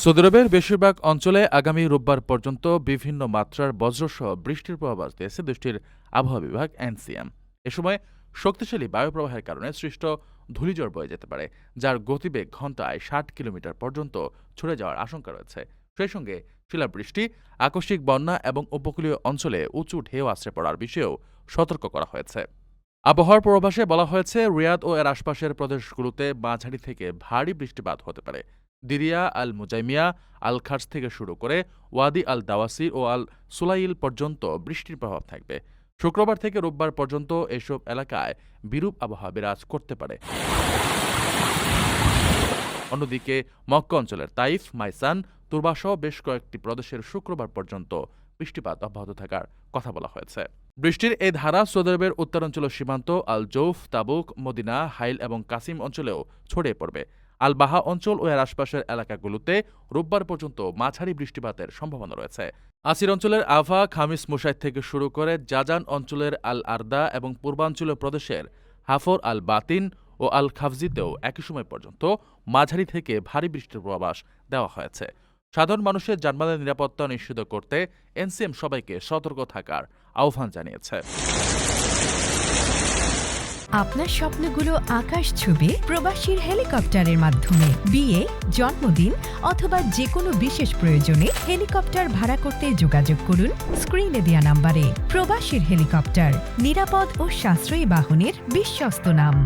Saudi আরবের বেশিরভাগ অঞ্চলে আগামী রোববার পর্যন্ত বিভিন্ন মাত্রার বজ্রসহ বৃষ্টির পূর্বাভাস দিয়েছে দেশটির আবহাওয়া বিভাগ এনসিএম। এ সময় শক্তিশালী বায়ুপ্রবাহের কারণে সৃষ্ট ধূলিঝড় বয়ে যেতে পারে, যার গতিবেগ ঘণ্টায় ৬০ কিলোমিটার পর্যন্ত ছড়ে যাওয়ার আশঙ্কা রয়েছে। সেই সঙ্গে শিলাবৃষ্টি, আকস্মিক বন্যা এবং উপকূলীয় অঞ্চলে উঁচু ঢেউ আছড়ে পড়ার বিষয়েও সতর্ক করা হয়েছে। আবহাওয়ার পূর্বাভাসে বলা হয়েছে, রিয়াদ ও এর আশপাশের প্রদেশগুলোতে মাঝারি থেকে ভারী বৃষ্টিপাত হতে পারে। দিরিয়া, আল মুজাইমিয়া, আল খার্স থেকে শুরু করে ওয়াদি আল দাওয়াসি ও আল সুলাইল পর্যন্ত বৃষ্টির প্রভাব থাকবে। শুক্রবার থেকে রোববার পর্যন্ত এসব এলাকায় বিরূপ আবহাওয়া বিরাজ করতে পারে। অন্যদিকে মক্কা অঞ্চলের তাইফ, মাইসান, তুরবাসহ বেশ কয়েকটি প্রদেশের শুক্রবার পর্যন্ত বৃষ্টিপাত অব্যাহত থাকার কথা বলা হয়েছে। বৃষ্টির এই ধারা সৌদি আরবের উত্তরাঞ্চলীয় সীমান্ত আল জৌফ, তাবুক, মদিনা, হাইল এবং কাসিম অঞ্চলেও ছড়িয়ে পড়বে। আল বাহা অঞ্চল ও এর আশপাশের এলাকাগুলোতে রোববার পর্যন্ত মাঝারি বৃষ্টিপাতের সম্ভাবনা রয়েছে। আসির অঞ্চলের আভা, খামিস মুশাইদ থেকে শুরু করে জাজান অঞ্চলের আল আরদা এবং পূর্বাঞ্চলীয় প্রদেশের হাফর আল বাতিন ও আল খাফজিতেও একই সময় পর্যন্ত মাঝারি থেকে ভারী বৃষ্টির পূর্বাভাস দেওয়া হয়েছে। সাধারণ মানুষের যানবাহনের নিরাপত্তা নিশ্চিত করতে এনসিএম সবাইকে সতর্ক থাকার আহ্বান জানিয়েছে। আপনার স্বপ্নগুলো আকাশ ছুবে প্রবাসীর হেলিকপ্টারের মাধ্যমে। বিয়ে, জন্মদিন অথবা যে কোনো বিশেষ প্রয়োজনে হেলিকপ্টার ভাড়া করতে যোগাযোগ করুন স্ক্রিনে দেয়া নাম্বারে। প্রবাসীর হেলিকপ্টার, নিরাপদ ও সাশ্রয়ী বাহনের বিশ্বস্ত নাম।